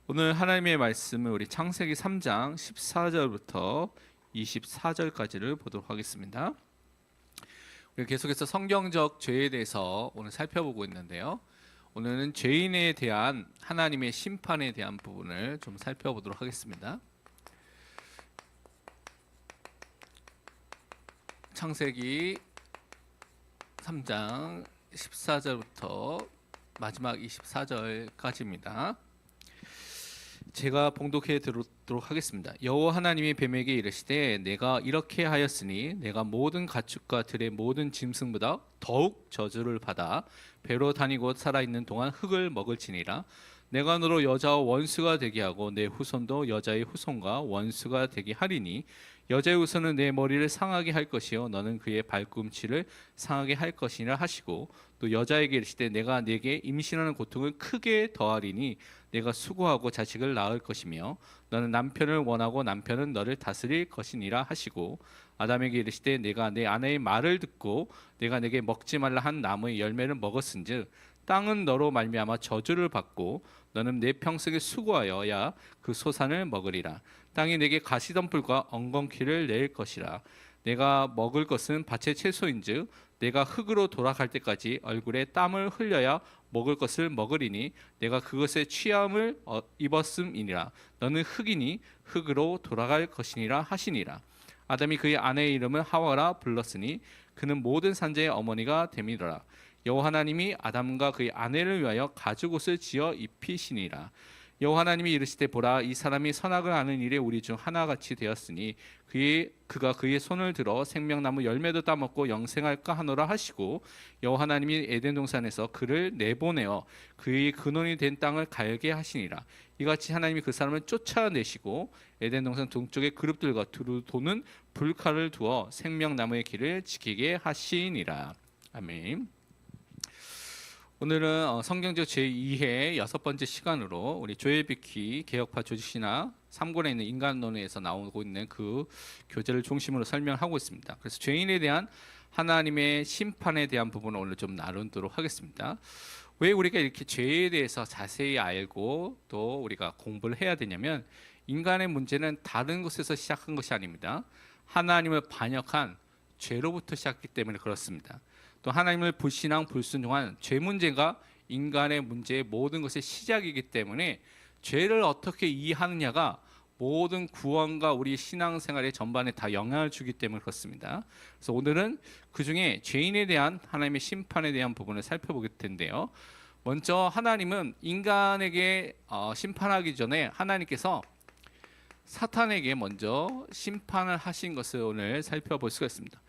오늘 하나님의 말씀은 우리 창세기 3장 14절부터 24절까지를 보도록 하겠습니다. 우리 계속해서 성경적 죄에 대해서 오늘 살펴보고 있는데요. 오늘은 죄인에 대한 하나님의 심판에 대한 부분을 좀 살펴보도록 하겠습니다. 창세기 3장 14절부터 마지막 24절까지입니다. 제가 봉독해 드리도록 하겠습니다. 여호와 하나님이 뱀에게 이르시되 내가 이렇게 하였으니 내가 모든 가축과 들의 모든 짐승보다 더욱 저주를 받아 배로 다니고 살아있는 동안 흙을 먹을지니라. 내가 너로 여자와 원수가 되게 하고 내 후손도 여자의 후손과 원수가 되게 하리니 여자의 후손은 내 머리를 상하게 할 것이요 너는 그의 발꿈치를 상하게 할 것이라 하시고, 또 여자에게 이르시되 내가 네게 임신하는 고통을 크게 더하리니 내가 수고하고 자식을 낳을 것이며 너는 남편을 원하고 남편은 너를 다스릴 것이니라 하시고, 아담에게 이르시되 내가 내 아내의 말을 듣고 내가 내게 먹지 말라 한 나무의 열매를 먹었은즉 땅은 너로 말미암아 저주를 받고 너는 내 평생에 수고하여야 그 소산을 먹으리라. 땅이 내게 가시덤불과 엉겅퀴를 낼 것이라. 내가 먹을 것은 밭의 채소인즉 내가 흙으로 돌아갈 때까지 얼굴에 땀을 흘려야 먹을 것을 먹으리니 내가 그것의 취함을 입었음이니라. 너는 흙이니 흙으로 돌아갈 것이니라 하시니라. 아담이 그의 아내의 이름을 하와라 불렀으니 그는 모든 산자의 어머니가 됨이더라. 여호와 하나님이 아담과 그의 아내를 위하여 가죽옷을 지어 입히시니라. 여호와 하나님이 이르시되 보라, 이 사람이 선악을 아는 일에 우리 중 하나같이 되었으니 그가 그의 손을 들어 생명나무 열매도 따먹고 영생할까 하노라 하시고, 여호와 하나님이 에덴 동산에서 그를 내보내어 그의 근원이 된 땅을 갈게 하시니라. 이같이 하나님이 그 사람을 쫓아내시고 에덴 동산 동쪽에 그룹들과 두루 도는 불칼을 두어 생명나무의 길을 지키게 하시니라. 아멘. 오늘은 성경적 제2회 6번째 시간으로 우리 조엘 비키 개혁파 조직신학 3권에 있는 인간론에서 나오고 있는 그 교재를 중심으로 설명하고 있습니다. 그래서 죄인에 대한 하나님의 심판에 대한 부분을 오늘 좀 나누도록 하겠습니다. 왜 우리가 이렇게 죄에 대해서 자세히 알고 또 우리가 공부를 해야 되냐면, 인간의 문제는 다른 곳에서 시작한 것이 아닙니다. 하나님을 반역한 죄로부터 시작했기 때문에 그렇습니다. 또 하나님을 불신앙 불순종한 죄 문제가 인간의 문제의 모든 것의 시작이기 때문에 죄를 어떻게 이해하느냐가 모든 구원과 우리 신앙생활의 전반에 다 영향을 주기 때문에 그렇습니다. 그래서 오늘은 그중에 죄인에 대한 하나님의 심판에 대한 부분을 살펴볼 텐데요. 먼저 하나님은 인간에게 심판하기 전에 하나님께서 사탄에게 먼저 심판을 하신 것을 오늘 살펴볼 수가 있습니다.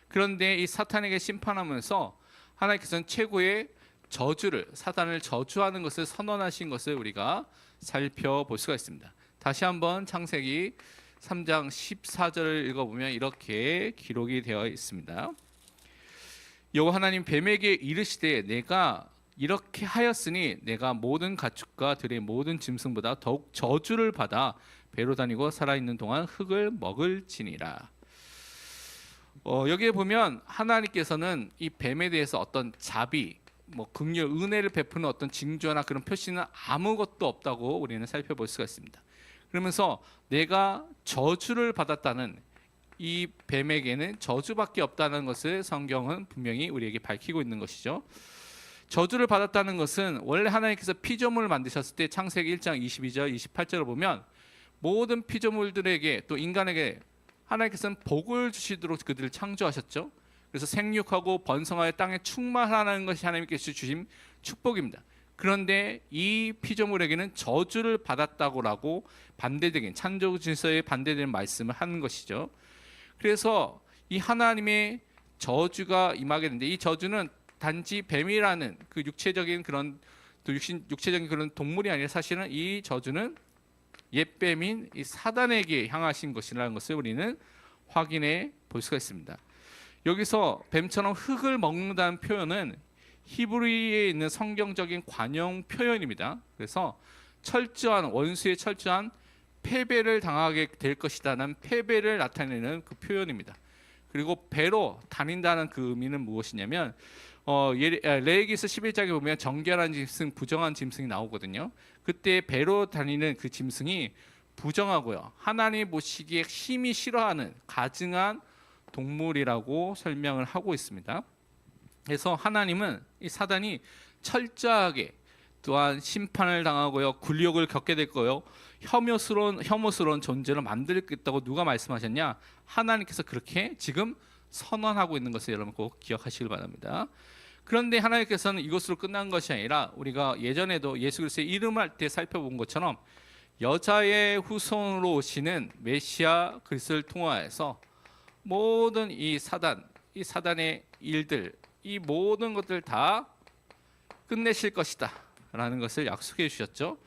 그런데 이 사탄에게 심판하면서 하나님께서는 최고의 저주를, 사탄을 저주하는 것을 선언하신 것을 우리가 살펴볼 수가 있습니다. 다시 한번 창세기 3장 14절을 읽어보면 이렇게 기록이 되어 있습니다. 여호와 하나님 뱀에게 이르시되 내가 이렇게 하였으니 내가 모든 가축과 들의 모든 짐승보다 더욱 저주를 받아 배로 다니고 살아있는 동안 흙을 먹을지니라. 여기에 보면 하나님께서는 이 뱀에 대해서 어떤 자비, 긍휼, 은혜를 베푸는 어떤 징조나 그런 표시는 아무것도 없다고 우리는 살펴볼 수가 있습니다. 그러면서 내가 저주를 받았다는, 이 뱀에게는 저주밖에 없다는 것을 성경은 분명히 우리에게 밝히고 있는 것이죠. 저주를 받았다는 것은 원래 하나님께서 피조물을 만드셨을 때 창세기 1장 22절 28절을 보면 모든 피조물들에게 또 인간에게 하나님께서는 복을 주시도록 그들을 창조하셨죠. 그래서 생육하고 번성하여 땅에 충만하는 것이 하나님께서 주신 축복입니다. 그런데 이 피조물에게는 저주를 받았다고라고 반대되긴, 창조 질서에 반대되는 말씀을 하는 것이죠. 그래서 이 하나님의 저주가 임하게 되는데, 이 저주는 단지 뱀이라는 그 육체적인 그런 육체적인 그런 동물이 아니라 사실은 이 저주는 옛뱀인 이 사단에게 향하신 것이라는 것을 우리는 확인해 볼 수가 있습니다. 여기서 뱀처럼 흙을 먹는다는 표현은 히브리에 있는 성경적인 관용 표현입니다. 그래서 철저한, 원수의 철저한 패배를 당하게 될 것이다는 패배를 나타내는 그 표현입니다. 그리고 배로 다닌다는 그 의미는 무엇이냐면 레위기서 11장에 보면 정결한 짐승, 부정한 짐승이 나오거든요. 그때 배로 다니는 그 짐승이 부정하고요. 하나님 보시기에 힘이 싫어하는 가증한 동물이라고 설명을 하고 있습니다. 그래서 하나님은 이 사단이 철저하게 또한 심판을 당하고요, 굴욕을 겪게 될 거요, 혐오스러운 존재로 만들겠다고 누가 말씀하셨냐? 하나님께서 그렇게 지금 선언하고 있는 것을 여러분 꼭 기억하시길 바랍니다. 그런데 하나님께서는 이것으로 끝난 것이 아니라 우리가 예전에도 예수 그리스도의 이름할 때 살펴본 것처럼 여자의 후손으로 오시는 메시아 그리스도를 통하여서 모든 이 사단의 일들, 이 모든 것들 다 끝내실 것이다 라는 것을 약속해 주셨죠.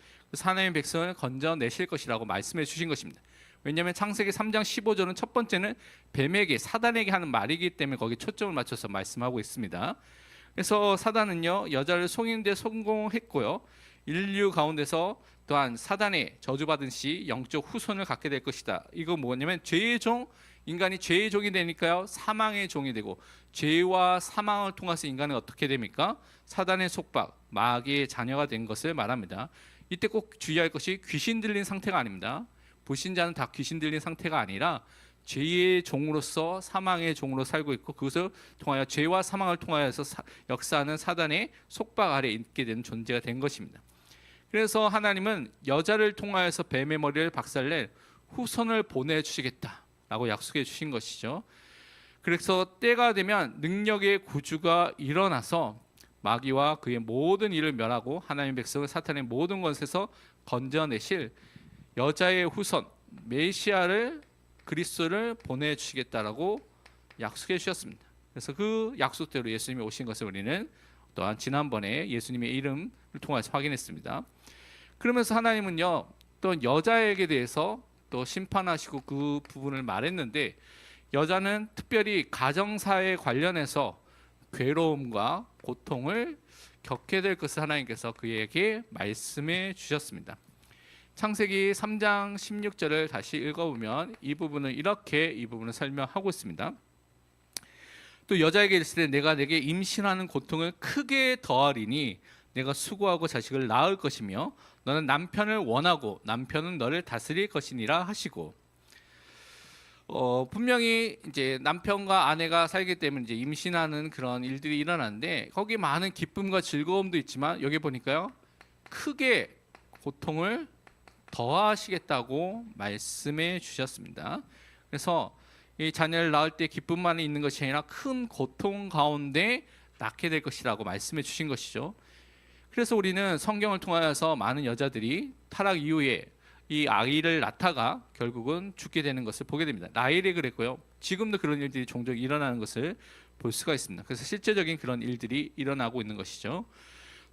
하나님의 백성을 건져내실 것이라고 말씀해 주신 것입니다. 왜냐하면 창세기 3장 15절은 첫 번째는 뱀에게, 사단에게 하는 말이기 때문에 거기에 초점을 맞춰서 말씀하고 있습니다. 그래서 사단은요, 여자를 속이는 데 성공했고요, 인류 가운데서 또한 사단의 저주받은 시 영적 후손을 갖게 될 것이다. 이거 뭐냐면 죄의 종, 인간이 죄의 종이 되니까요, 사망의 종이 되고, 죄와 사망을 통해서 인간은 어떻게 됩니까? 사단의 속박, 마귀의 자녀가 된 것을 말합니다. 이때 꼭 주의할 것이 귀신 들린 상태가 아닙니다. 불신자는 다 귀신 들린 상태가 아니라 죄의 종으로서 사망의 종으로 살고 있고, 그것을 통하여 죄와 사망을 통하여서 역사하는 사단의 속박 아래 있게 되는 존재가 된 것입니다. 그래서 하나님은 여자를 통하여서 뱀의 머리를 박살낼 후손을 보내주시겠다라고 약속해 주신 것이죠. 그래서 때가 되면 능력의 구주가 일어나서 마귀와 그의 모든 일을 멸하고 하나님의 백성을 사탄의 모든 것에서 건져내실 여자의 후손 메시아를, 그리스도를 보내주시겠다라고 약속해 주셨습니다. 그래서 그 약속대로 예수님이 오신 것을 우리는 또한 지난번에 예수님의 이름을 통해서 확인했습니다. 그러면서 하나님은요, 또 여자에게 대해서 또 심판하시고 그 부분을 말했는데, 여자는 특별히 가정사에 관련해서 괴로움과 고통을 겪게 될 것을 하나님께서 그에게 말씀해 주셨습니다. 창세기 3장 16절을 다시 읽어보면 이 부분은 이렇게 이 부분을 설명하고 있습니다. 또 여자에게 이르시되 내가 내게 임신하는 고통을 크게 더하리니 내가 수고하고 자식을 낳을 것이며 너는 남편을 원하고 남편은 너를 다스릴 것이니라 하시고, 분명히 이제 남편과 아내가 살기 때문에 이제 임신하는 그런 일들이 일어나는데, 거기 많은 기쁨과 즐거움도 있지만 여기 보니까요, 크게 고통을 더하시겠다고 말씀해 주셨습니다. 그래서 이 자녀를 낳을 때 기쁨만 있는 것이 아니라 큰 고통 가운데 낳게 될 것이라고 말씀해 주신 것이죠. 그래서 우리는 성경을 통하여서 많은 여자들이 타락 이후에 이 아이를 낳다가 결국은 죽게 되는 것을 보게 됩니다. 라헬이 그랬고요, 지금도 그런 일들이 종종 일어나는 것을 볼 수가 있습니다. 그래서 실제적인 그런 일들이 일어나고 있는 것이죠.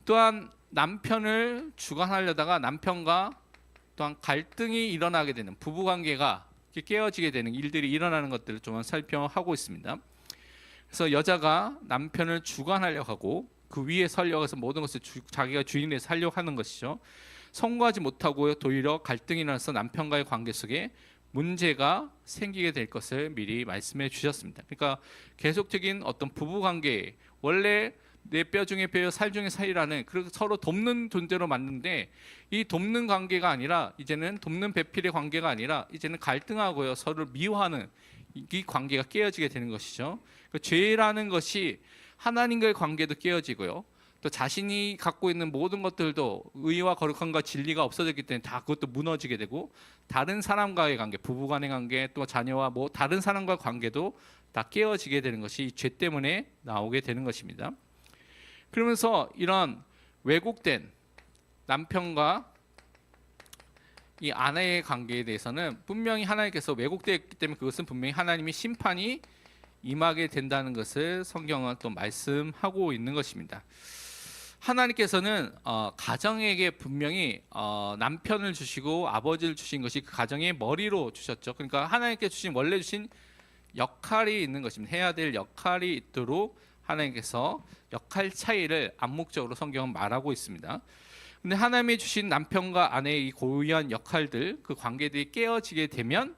또한 남편을 주관하려다가 남편과 또한 갈등이 일어나게 되는, 부부관계가 깨어지게 되는 일들이 일어나는 것들을 좀 살펴하고 있습니다. 그래서 여자가 남편을 주관하려고 하고 그 위에 서려고 해서 모든 것을 자기가 주인에 살려고 하는 것이죠. 성공하지 못하고 도리어 갈등이 일어나서 남편과의 관계 속에 문제가 생기게 될 것을 미리 말씀해 주셨습니다. 그러니까 계속적인 어떤 부부관계, 원래 내 뼈 중에 뼈요 살 중에 살이라는, 그리고 서로 돕는 존재로 맞는데, 이 돕는 관계가 아니라 이제는 돕는 배필의 관계가 아니라 이제는 갈등하고요, 서로를 미워하는 이 관계가 깨어지게 되는 것이죠. 그러니까 죄라는 것이 하나님과의 관계도 깨어지고요, 또 자신이 갖고 있는 모든 것들도 의와 거룩함과 진리가 없어졌기 때문에 다 그것도 무너지게 되고, 다른 사람과의 관계, 부부간의 관계, 또 자녀와 뭐 다른 사람과의 관계도 다 깨어지게 되는 것이 이 죄 때문에 나오게 되는 것입니다. 그러면서 이런 왜곡된 남편과 이 아내의 관계에 대해서는 분명히 하나님께서 왜곡되었기 때문에 그것은 분명히 하나님의 심판이 임하게 된다는 것을 성경은 또 말씀하고 있는 것입니다. 하나님께서는 가정에게 분명히 남편을 주시고 아버지를 주신 것이 그 가정의 머리로 주셨죠. 그러니까 하나님께 주신, 원래 주신 역할이 있는 것입니다. 해야 될 역할이 있도록 하나님께서 역할 차이를 암묵적으로 성경은 말하고 있습니다. 근데 하나님이 주신 남편과 아내의 이 고유한 역할들, 그 관계들이 깨어지게 되면,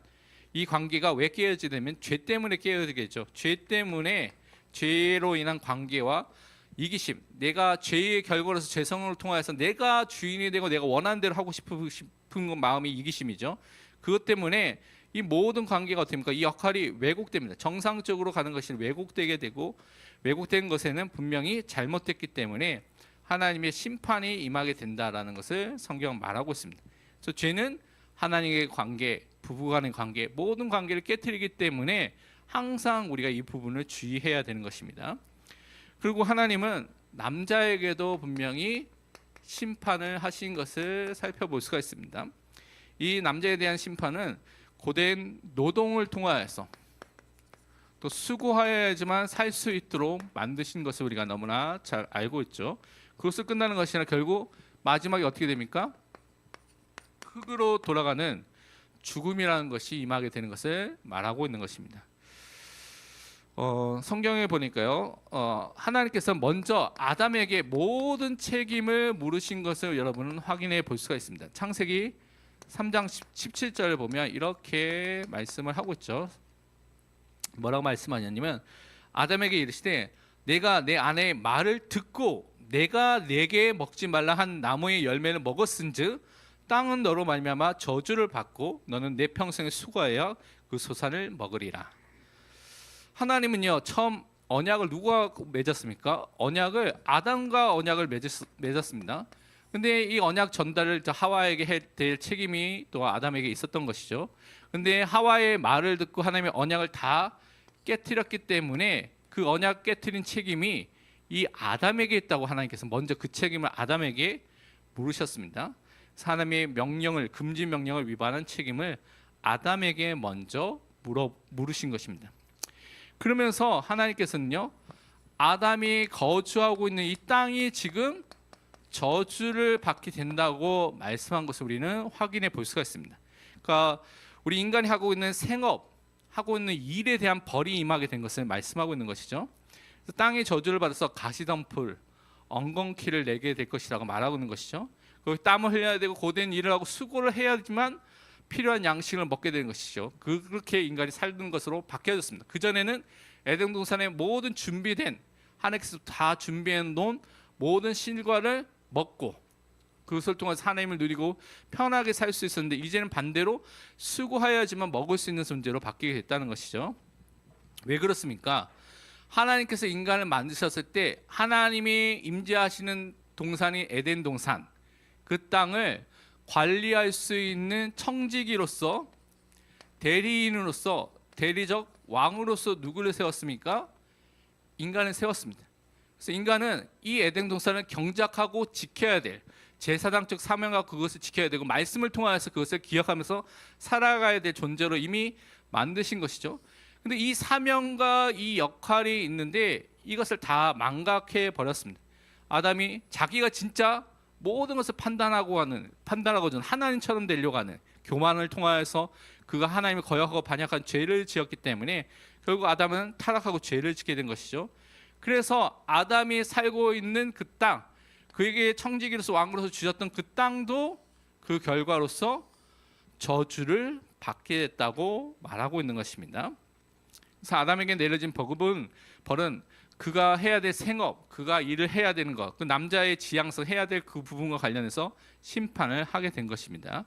이 관계가 왜 깨어지게 되면 죄 때문에 깨어지겠죠. 죄 때문에, 죄로 인한 관계와 이기심, 내가 죄의 결과로서 죄성을 통하여서 내가 주인이 되고 내가 원하는 대로 하고 싶은 마음이 이기심이죠. 그것 때문에 이 모든 관계가 어떻게 됩니까? 이 역할이 왜곡됩니다. 정상적으로 가는 것이 왜곡되게 되고, 왜곡된 것에는 분명히 잘못됐기 때문에 하나님의 심판이 임하게 된다라는 것을 성경은 말하고 있습니다. 그래서 죄는 하나님의 관계, 부부간의 관계, 모든 관계를 깨뜨리기 때문에 항상 우리가 이 부분을 주의해야 되는 것입니다. 그리고 하나님은 남자에게도 분명히 심판을 하신 것을 살펴볼 수가 있습니다. 이 남자에 대한 심판은 고된 노동을 통하여서 또 수고하여야지만 살 수 있도록 만드신 것을 우리가 너무나 잘 알고 있죠. 그것을 끝나는 것이 아니라 결국 마지막에 어떻게 됩니까? 흙으로 돌아가는 죽음이라는 것이 임하게 되는 것을 말하고 있는 것입니다. 성경에 보니까요, 하나님께서 먼저 아담에게 모든 책임을 물으신 것을 여러분은 확인해 볼 수가 있습니다. 창세기 3장 17절을 보면 이렇게 말씀을 하고 있죠. 뭐라고 말씀하냐면, 아담에게 이르시되 내가 내 아내의 말을 듣고 내가 내게 먹지 말라 한 나무의 열매를 먹었은즉 땅은 너로 말미암아 저주를 받고 너는 내 평생을 수고하여 그 소산을 먹으리라. 하나님은요, 처음 언약을 누가 맺었습니까? 언약을 아담과 언약을 맺었습니다. 근데 이 언약 전달을 하와에게 해야 될 책임이 또 아담에게 있었던 것이죠. 근데 하와의 말을 듣고 하나님의 언약을 다 깨뜨렸기 때문에 그 언약 깨뜨린 책임이 이 아담에게 있다고 하나님께서 먼저 그 책임을 아담에게 물으셨습니다. 하나님의 명령을, 금지 명령을 위반한 책임을 아담에게 먼저 물으신 것입니다. 그러면서 하나님께서는요, 아담이 거주하고 있는 이 땅이 지금 저주를 받게 된다고 말씀한 것을 우리는 확인해 볼 수가 있습니다. 그러니까 우리 인간이 하고 있는 생업, 하고 있는 일에 대한 벌이 임하게 된 것을 말씀하고 있는 것이죠. 땅이 저주를 받아서 가시덤불, 엉겅퀴를 내게 될 것이라고 말하고 있는 것이죠. 땀을 흘려야 되고 고된 일을 하고 수고를 해야지만 필요한 양식을 먹게 되는 것이죠. 그렇게 인간이 살던 것으로 바뀌어졌습니다. 그전에는 에덴 동산의 모든 준비된, 하나님께서 다 준비해 놓은 모든 실과를 먹고 그것을 통해서 하나님을 누리고 편하게 살 수 있었는데, 이제는 반대로 수고해야지만 먹을 수 있는 존재로 바뀌게 됐다는 것이죠. 왜 그렇습니까? 하나님께서 인간을 만드셨을 때 하나님이 임재하시는 동산이 에덴 동산, 그 땅을 관리할 수 있는 청지기로서, 대리인으로서, 대리적 왕으로서 누구를 세웠습니까? 인간을 세웠습니다. 그래서 인간은 이 에덴 동산을 경작하고 지켜야 될 제사장적 사명과 그것을 지켜야 되고 말씀을 통하여서 그것을 기억하면서 살아가야 될 존재로 이미 만드신 것이죠. 근데 이 사명과 이 역할이 있는데 이것을 다 망각해 버렸습니다. 아담이 자기가 진짜 모든 것을 판단하고는 하나님처럼 되려고 하는 교만을 통하여서 그가 하나님을 거역하고 반역한 죄를 지었기 때문에 결국 아담은 타락하고 죄를 짓게 된 것이죠. 그래서 아담이 살고 있는 그 땅, 그에게 청지기로서 왕으로서 주셨던 그 땅도 그 결과로서 저주를 받게 됐다고 말하고 있는 것입니다. 그래서 아담에게 내려진 벌은 그가 해야 될 생업, 그가 일을 해야 되는 것, 그 남자의 지향성 해야 될 그 부분과 관련해서 심판을 하게 된 것입니다.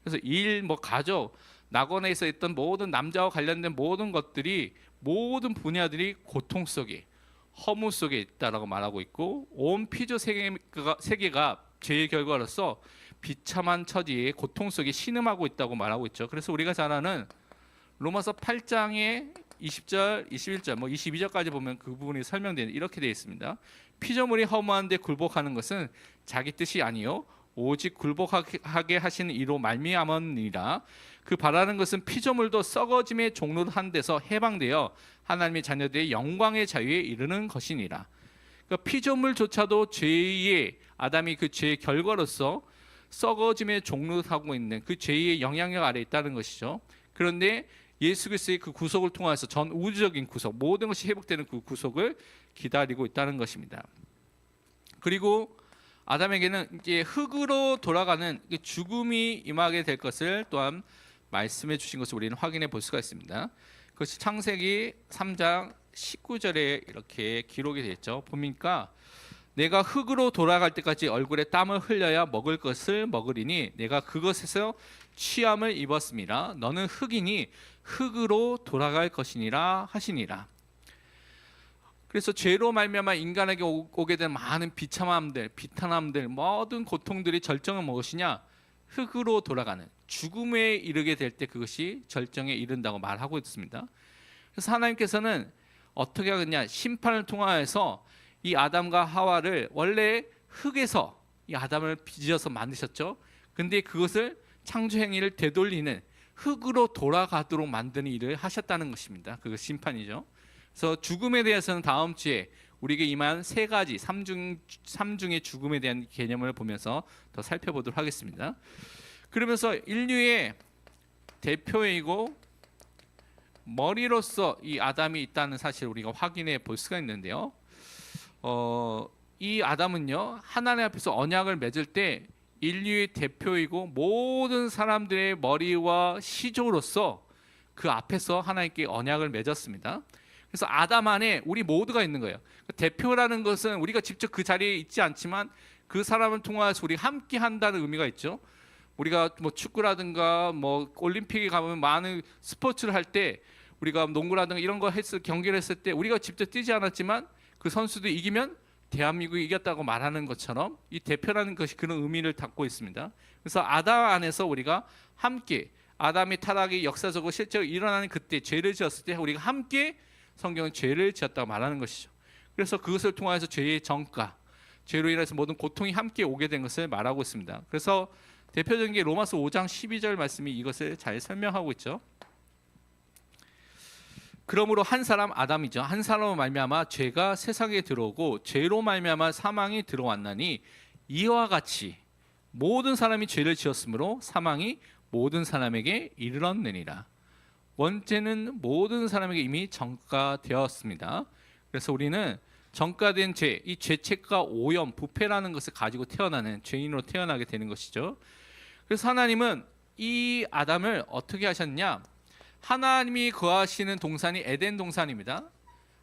그래서 일, 가족, 낙원에서 있던 모든 남자와 관련된 모든 것들이, 모든 분야들이 고통 속에, 허무 속에 있다라고 말하고 있고, 온 피조 세계가 죄의 결과로서 비참한 처지의 고통 속에 신음하고 있다고 말하고 있죠. 그래서 우리가 잘 아는 로마서 8장의 20절, 21절, 22절까지 보면 그 부분이 설명되는, 이렇게 되어 있습니다. 피조물이 허무한데 굴복하는 것은 자기 뜻이 아니요 오직 굴복하게 하시는 이로 말미암으니라. 그 바라는 것은 피조물도 썩어짐의 종로를 한 데서 해방되어 하나님의 자녀들의 영광의 자유에 이르는 것이니라. 그러니까 피조물조차도 죄의, 아담이 그 죄의 결과로서 썩어짐의 종로를 하고 있는 그 죄의 영향력 아래에 있다는 것이죠. 그런데 예수 그리스도의 그 구속을 통해서 전 우주적인 구속, 모든 것이 회복되는 그 구속을 기다리고 있다는 것입니다. 그리고 아담에게는 이제 흙으로 돌아가는 죽음이 임하게 될 것을 또한 말씀해 주신 것을 우리는 확인해 볼 수가 있습니다. 그것이 창세기 3장 19절에 이렇게 기록이 되어 있죠. 보니까 내가 흙으로 돌아갈 때까지 얼굴에 땀을 흘려야 먹을 것을 먹으리니 내가 그것에서 취함을 입었음이라. 너는 흙이니 흙으로 돌아갈 것이니라 하시니라. 그래서 죄로 말미암아 인간에게 오게 된 많은 비참함들, 비탄함들, 모든 고통들이 절정은 무엇이냐? 흙으로 돌아가는 죽음에 이르게 될 때 그것이 절정에 이른다고 말하고 있습니다. 그래서 하나님께서는 어떻게 하겠냐? 심판을 통하여서 이 아담과 하와를 원래 흙에서 이 아담을 빚어서 만드셨죠. 근데 그것을 창조 행위를 되돌리는 흙으로 돌아가도록 만드는 일을 하셨다는 것입니다. 그것이 심판이죠. 그래서 죽음에 대해서는 다음 주에 우리에게 임한 세 가지 삼중의 죽음에 대한 개념을 보면서 더 살펴보도록 하겠습니다. 그러면서 인류의 대표이고 머리로서 이 아담이 있다는 사실을 우리가 확인해 볼 수가 있는데요. 이 아담은요, 하나님 앞에서 언약을 맺을 때 인류의 대표이고 모든 사람들의 머리와 시조로서 그 앞에서 하나님께 언약을 맺었습니다. 그래서 아담 안에 우리 모두가 있는 거예요. 대표라는 것은 우리가 직접 그 자리에 있지 않지만 그 사람을 통해서 우리가 함께 한다는 의미가 있죠. 우리가 뭐 축구라든가 뭐 올림픽에 가면 많은 스포츠를 할 때 우리가 농구라든가 이런 거 경기를 했을 때 우리가 직접 뛰지 않았지만 그 선수도 이기면 대한민국이 이겼다고 말하는 것처럼 이 대표라는 것이 그런 의미를 담고 있습니다. 그래서 아담 안에서 우리가 함께 아담의 타락이 역사적으로 실제로 일어나는 그때 죄를 지었을 때 우리가 함께 성경은 죄를 지었다고 말하는 것이죠. 그래서 그것을 통해서 죄의 정가, 죄로 인해서 모든 고통이 함께 오게 된 것을 말하고 있습니다. 그래서 대표적인 게 로마서 5장 12절 말씀이 이것을 잘 설명하고 있죠. 그러므로 한 사람 아담이죠. 한 사람으로 말미암아 죄가 세상에 들어오고 죄로 말미암아 사망이 들어왔나니 이와 같이 모든 사람이 죄를 지었으므로 사망이 모든 사람에게 이르렀느니라. 원죄는 모든 사람에게 이미 전가되었습니다. 그래서 우리는 전가된 죄, 이 죄책과 오염, 부패라는 것을 가지고 태어나는 죄인으로 태어나게 되는 것이죠. 그래서 하나님은 이 아담을 어떻게 하셨냐? 하나님이 거하시는 동산이 에덴 동산입니다.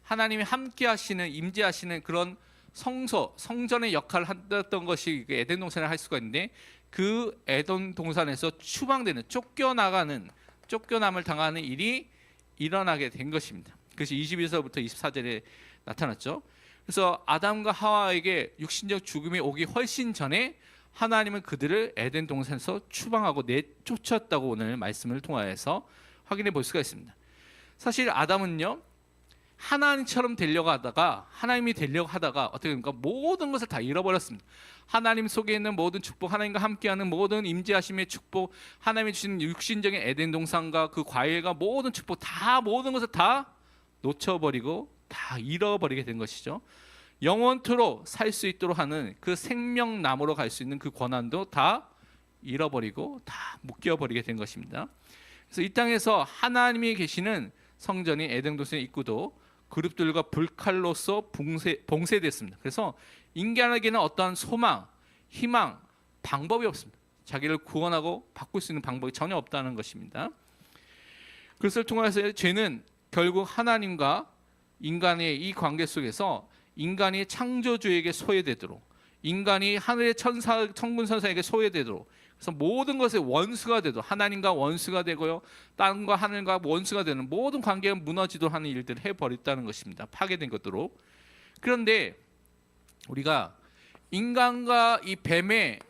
하나님이 함께 하시는, 임재하시는 그런 성전의 역할을 했던 것이 에덴 동산을 할 수가 있는데 그 에덴 동산에서 추방되는, 쫓겨남을 당하는 일이 일어나게 된 것입니다. 그것이 21절부터 24절에 나타났죠. 그래서 아담과 하와에게 육신적 죽음이 오기 훨씬 전에 하나님은 그들을 에덴 동산에서 추방하고 내쫓았다고 오늘 말씀을 통하여서 확인해 볼 수가 있습니다. 사실 아담은요, 하나님처럼 되려고 하다가 하나님이 되려고 하다가 어떻게 됩니까? 모든 것을 다 잃어버렸습니다. 하나님 속에 있는 모든 축복, 하나님과 함께하는 모든 임재하심의 축복, 하나님이 주신 육신적인 에덴 동산과 그 과일과 모든 축복, 다 모든 것을 다 놓쳐버리고 다 잃어버리게 된 것이죠. 영원토록 살 수 있도록 하는 그 생명나무로 갈 수 있는 그 권한도 다 잃어버리고 다 묶여버리게 된 것입니다. 그래서 이 땅에서 하나님이 계시는 성전이 에덴 동산의 입구도 그룹들과 불칼로서 봉쇄됐습니다. 그래서 인간에게는 어떠한 소망, 희망, 방법이 없습니다. 자기를 구원하고 바꿀 수 있는 방법이 전혀 없다는 것입니다. 그것을 통해서 죄는 결국 하나님과 인간의 이 관계 속에서 인간이 창조주에게 소외되도록, 인간이 하늘의 천군 천사에게 소외되도록, 그래서 모든 것의 원수가 되도록, 하나님과 원수가 되고요, 땅과 하늘과 원수가 되는 모든 관계가 무너지도록 하는 일들을 해버렸다는 것입니다. 파괴된 것으로. 그런데 우리가 인간과 이 뱀의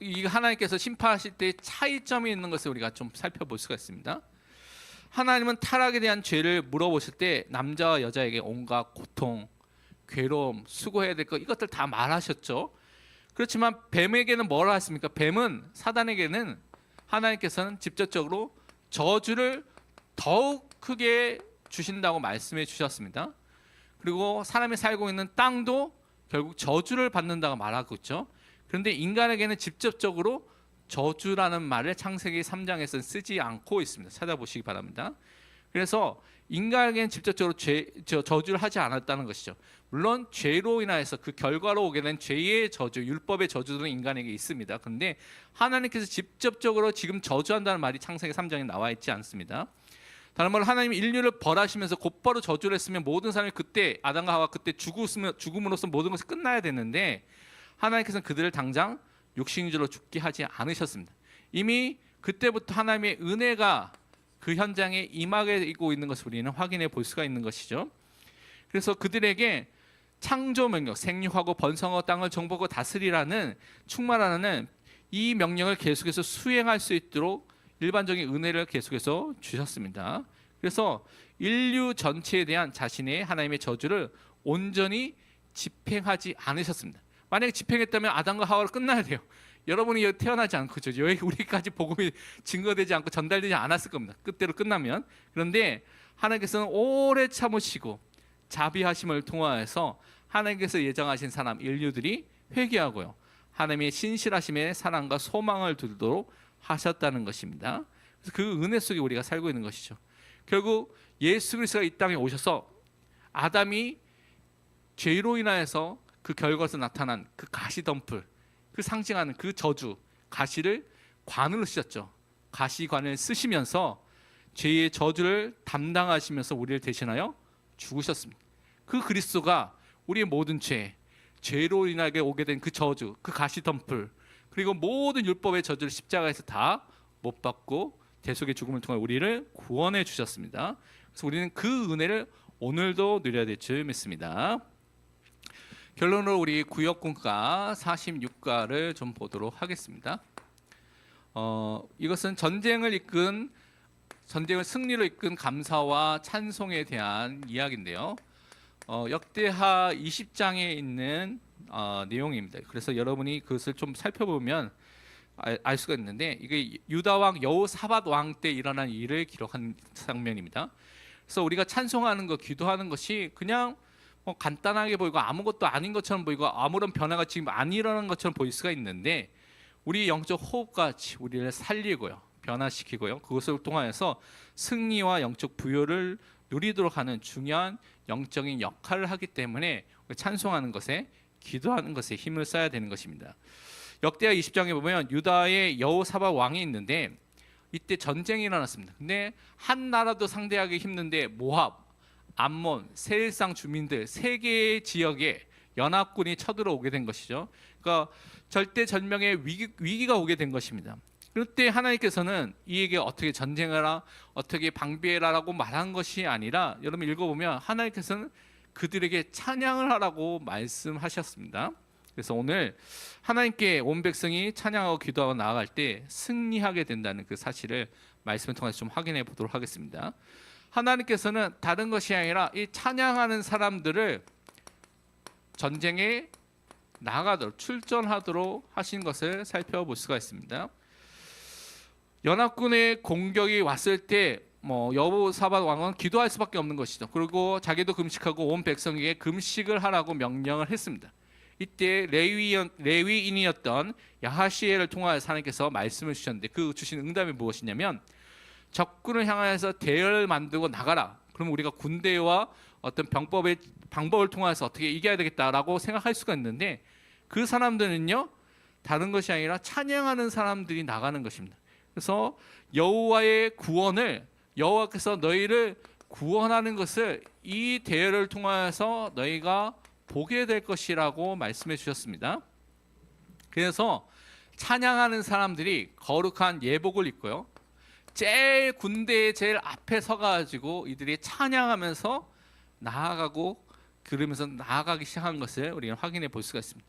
이 하나님께서 심판하실 때 차이점이 있는 것을 우리가 좀 살펴볼 수가 있습니다. 하나님은 타락에 대한 죄를 물어보실 때 남자와 여자에게 온갖 고통, 괴로움, 수고해야 될 것, 이것들 다 말하셨죠. 그렇지만 뱀에게는 뭐라 했습니까? 뱀은, 사단에게는 하나님께서는 직접적으로 저주를 더욱 크게 주신다고 말씀해 주셨습니다. 그리고 사람이 살고 있는 땅도 결국 저주를 받는다고 말하고 있죠. 그런데 인간에게는 직접적으로 저주라는 말을 창세기 3장에서는 쓰지 않고 있습니다. 찾아보시기 바랍니다. 그래서 인간에게는 직접적으로 저주를 하지 않았다는 것이죠. 물론 죄로 인하여서 그 결과로 오게 된 죄의 저주, 율법의 저주들은 인간에게 있습니다. 그런데 하나님께서 직접적으로 지금 저주한다는 말이 창세기 3장에 나와 있지 않습니다. 다른 말로 하나님이 인류를 벌하시면서 곧바로 저주를 했으면 모든 사람이 그때 아담과 하와 그때 죽음으로써 모든 것이 끝나야 되는데 하나님께서는 그들을 당장 육신주로 죽게 하지 않으셨습니다. 이미 그때부터 하나님의 은혜가 그 현장에 임하고 있는 것을 우리는 확인해 볼 수가 있는 것이죠. 그래서 그들에게 창조 명령, 생육하고 번성하고 땅을 정복하고 다스리라는 충만하는 이 명령을 계속해서 수행할 수 있도록 일반적인 은혜를 계속해서 주셨습니다. 그래서 인류 전체에 대한 자신의 하나님의 저주를 온전히 집행하지 않으셨습니다. 만약에 집행했다면 아담과 하와로 끝나야 돼요. 여러분이 태어나지 않고 여기 우리까지 복음이 증거되지 않고 전달되지 않았을 겁니다. 끝대로 끝나면. 그런데 하나님께서는 오래 참으시고 자비하심을 통하여서 하나님께서 예정하신 사람 인류들이 회개하고요, 하나님의 신실하심의 사랑과 소망을 두도록 하셨다는 것입니다. 그래서 그 은혜 속에 우리가 살고 있는 것이죠. 결국 예수 그리스도가 이 땅에 오셔서 아담이 죄로 인하여서 그 결과에서 나타난 그 가시덤불, 그 상징하는 그 저주 가시를 관으로 쓰셨죠. 가시관을 쓰시면서 죄의 저주를 담당하시면서 우리를 대신하여 죽으셨습니다. 그 그리스도가 우리의 모든 죄로 인하게 오게 된 그 저주, 그 가시덤불, 그리고 모든 율법의 저주를 십자가에서 다 못 받고 대속의 죽음을 통해 우리를 구원해 주셨습니다. 그래서 우리는 그 은혜를 오늘도 누려야 될 줄 믿습니다. 결론으로 우리 구역군가 46가를 좀 보도록 하겠습니다. 이것은 전쟁을 승리로 이끈 감사와 찬송에 대한 이야기인데요. 역대하 20장에 있는 내용입니다. 그래서 여러분이 그것을 좀 살펴보면 알 수가 있는데, 이게 유다 왕 여호사밧 왕 때 일어난 일을 기록한 장면입니다. 그래서 우리가 찬송하는 것, 기도하는 것이 그냥 간단하게 보이고 아무것도 아닌 것처럼 보이고 아무런 변화가 지금 안 일어나는 것처럼 보일 수가 있는데, 우리 영적 호흡같이 우리를 살리고요, 변화시키고요, 그것을 통하여서 승리와 영적 부여를 누리도록 하는 중요한 영적인 역할을 하기 때문에 찬송하는 것에, 기도하는 것에 힘을 써야 되는 것입니다. 역대하 20장에 보면 유다의 여호사밧 왕이 있는데 이때 전쟁이 일어났습니다. 근데 한 나라도 상대하기 힘든데 모압, 암몬, 세일상 주민들 세 개의 지역에 연합군이 쳐들어오게 된 것이죠. 그러니까 절대절명의 위기가 오게 된 것입니다. 그때 하나님께서는 이에게 어떻게 전쟁하라, 어떻게 방비해라라고 말한 것이 아니라, 여러분 읽어보면 하나님께서는 그들에게 찬양을 하라고 말씀하셨습니다. 그래서 오늘 하나님께 온 백성이 찬양하고 기도하고 나아갈 때 승리하게 된다는 그 사실을 말씀을 통해서 좀 확인해 보도록 하겠습니다. 하나님께서는 다른 것이 아니라 이 찬양하는 사람들을 전쟁에 나가도록, 출전하도록 하신 것을 살펴볼 수가 있습니다. 연합군의 공격이 왔을 때 여호사밧 왕은 기도할 수밖에 없는 것이죠. 그리고 자기도 금식하고 온 백성에게 금식을 하라고 명령을 했습니다. 이때 레위인이었던 야하시엘을 통하여서 하나님께서 말씀을 주셨는데, 그 주신 응답이 무엇이냐면 적군을 향하여서 대열을 만들고 나가라. 그럼 우리가 군대와 어떤 방법을 통해서 어떻게 이겨야 되겠다라고 생각할 수가 있는데, 그 사람들은요 다른 것이 아니라 찬양하는 사람들이 나가는 것입니다. 그래서 여호와의 구원을, 여호와께서 너희를 구원하는 것을 이 대열을 통하여서 너희가 보게 될 것이라고 말씀해 주셨습니다. 그래서 찬양하는 사람들이 거룩한 예복을 입고요, 제일 군대의 제일 앞에 서가지고 이들이 찬양하면서 나아가고 그러면서 나아가기 시작한 것을 우리는 확인해 볼 수가 있습니다.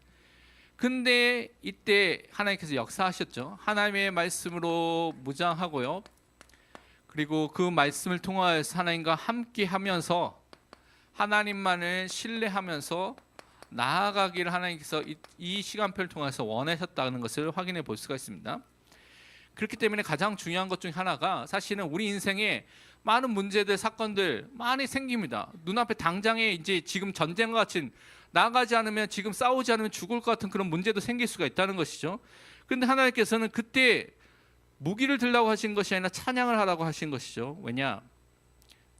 근데 이때 하나님께서 역사하셨죠. 하나님의 말씀으로 무장하고요, 그리고 그 말씀을 통하여서 하나님과 함께 하면서 하나님만을 신뢰하면서 나아가기를 하나님께서 이 시간표를 통해서 원하셨다는 것을 확인해 볼 수가 있습니다. 그렇기 때문에 가장 중요한 것 중 하나가, 사실은 우리 인생에 많은 문제들, 사건들 많이 생깁니다. 눈앞에 당장에 이제 지금 전쟁과 같이 나가지 않으면, 지금 싸우지 않으면 죽을 것 같은 그런 문제도 생길 수가 있다는 것이죠. 그런데 하나님께서는 그때 무기를 들라고 하신 것이 아니라 찬양을 하라고 하신 것이죠. 왜냐?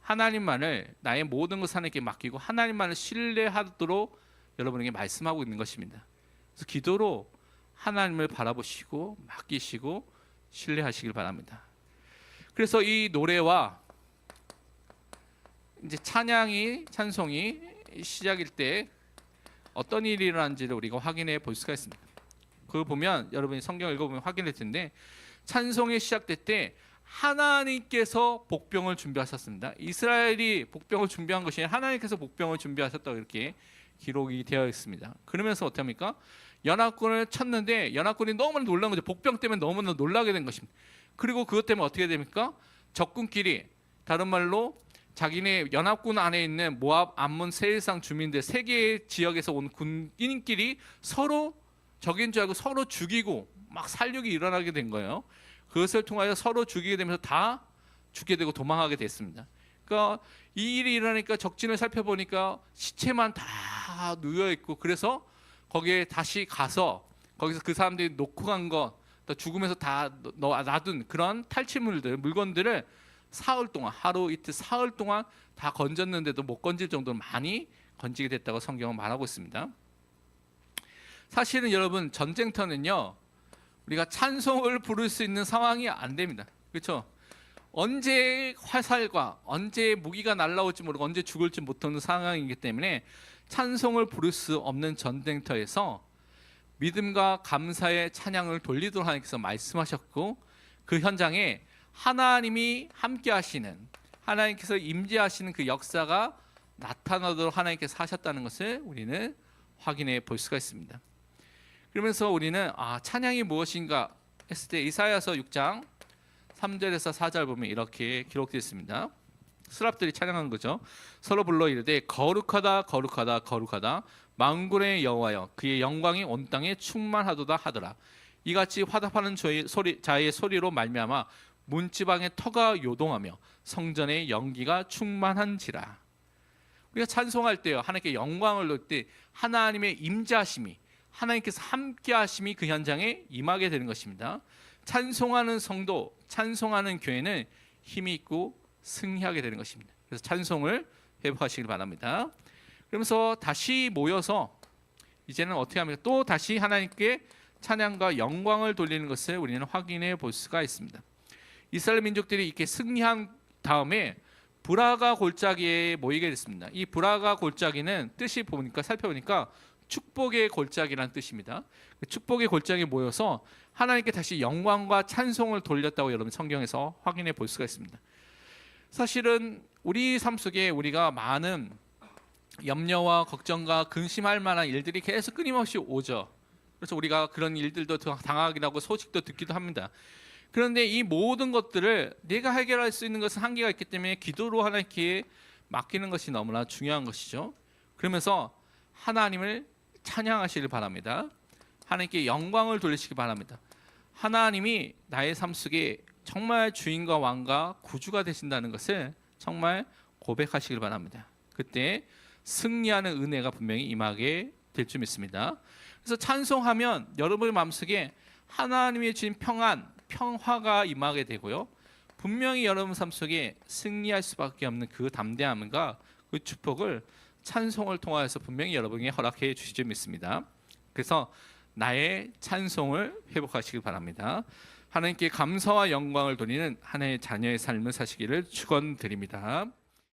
하나님만을, 나의 모든 것을 하나님께 맡기고 하나님만을 신뢰하도록 여러분에게 말씀하고 있는 것입니다. 그래서 기도로 하나님을 바라보시고 맡기시고 신뢰하시길 바랍니다. 그래서 이 노래와 이제 찬송이 시작일 때 어떤 일이 일어난지를 우리가 확인해 볼 수가 있습니다. 그걸 보면 여러분이 성경 읽어보면 확인할 텐데 찬송이 시작될 때 하나님께서 복병을 준비하셨습니다. 이스라엘이 복병을 준비한 것이 아니라 하나님께서 복병을 준비하셨다고 이렇게 기록이 되어 있습니다. 그러면서 어떻게 합니까? 연합군을 쳤는데 연합군이 너무나 놀란 거죠. 복병 때문에 너무나 놀라게 된 것입니다. 그리고 그것 때문에 어떻게 됩니까? 적군끼리, 다른 말로 자기네 연합군 안에 있는 모압, 암몬, 세일상 주민들 세 개의 지역에서 온 군인끼리 서로 적인 줄 알고 서로 죽이고 막 살육이 일어나게 된 거예요. 그것을 통하여 서로 죽이게 되면서 다 죽게 되고 도망하게 됐습니다. 그러니까 이 일이 일어나니까 적진을 살펴보니까 시체만 다 누워 있고, 그래서 거기에 다시 가서 거기서 그 사람들이 놓고 간 거, 또 죽으면서 다 놔둔 그런 탈취물들, 물건들을 사흘 동안, 하루 이틀 사흘 동안 다 건졌는데도 못 건질 정도로 많이 건지게 됐다고 성경은 말하고 있습니다. 사실은 여러분, 전쟁터는요 우리가 찬송을 부를 수 있는 상황이 안 됩니다. 그렇죠? 언제 화살과 언제 무기가 날라올지 모르고 언제 죽을지 못하는 상황이기 때문에 찬송을 부를 수 없는 전쟁터에서 믿음과 감사의 찬양을 돌리도록 하나님께서 말씀하셨고, 그 현장에 하나님이 함께 하시는, 하나님께서 임재하시는 그 역사가 나타나도록 하나님께서 하셨다는 것을 우리는 확인해 볼 수가 있습니다. 그러면서 우리는 찬양이 무엇인가 했을 때 이사야서 6장 3절에서 4절 보면 이렇게 기록되어 있습니다. 스랍들이 찬양한 거죠. 서로 불러 이르되 거룩하다 거룩하다 거룩하다 만군의 여호와여, 그의 영광이 온 땅에 충만하도다 하더라. 이같이 화답하는 자의 소리로 말미암아 문지방의 터가 요동하며 성전의 연기가 충만한지라. 우리가 찬송할 때요, 하나님께 영광을 돌릴 때 하나님의 임재하심이, 하나님께서 함께하심이 그 현장에 임하게 되는 것입니다. 찬송하는 성도, 찬송하는 교회는 힘이 있고 승리하게 되는 것입니다. 그래서 찬송을 회복하시길 바랍니다. 그러면서 다시 모여서 이제는 어떻게 합니까? 또 다시 하나님께 찬양과 영광을 돌리는 것을 우리는 확인해 볼 수가 있습니다. 이스라엘 민족들이 이렇게 승리한 다음에 브라가 골짜기에 모이게 됐습니다. 이 브라가 골짜기는 뜻이 살펴보니까 축복의 골짜기라는 뜻입니다. 축복의 골짜기에 모여서 하나님께 다시 영광과 찬송을 돌렸다고 여러분 성경에서 확인해 볼 수가 있습니다. 사실은 우리 삶 속에 우리가 많은 염려와 걱정과 근심할 만한 일들이 계속 끊임없이 오죠. 그래서 우리가 그런 일들도 당하기도 소식도 듣기도 합니다. 그런데 이 모든 것들을 내가 해결할 수 있는 것은 한계가 있기 때문에 기도로 하나님께 맡기는 것이 너무나 중요한 것이죠. 그러면서 하나님을 찬양하시길 바랍니다. 하나님께 영광을 돌리시기 바랍니다. 하나님이 나의 삶 속에 정말 주인과 왕과 구주가 되신다는 것을 정말 고백하시길 바랍니다. 그때 승리하는 은혜가 분명히 임하게 될 줄 믿습니다. 그래서 찬송하면 여러분의 마음속에 하나님의 주신 평화가 임하게 되고요, 분명히 여러분 삶 속에 승리할 수밖에 없는 그 담대함과 그 축복을 찬송을 통하여서 분명히 여러분에게 허락해 주실 줄 믿습니다. 그래서 나의 찬송을 회복하시길 바랍니다. 하나님께 감사와 영광을 돌리는 하나님의 자녀의 삶을 사시기를 축원드립니다.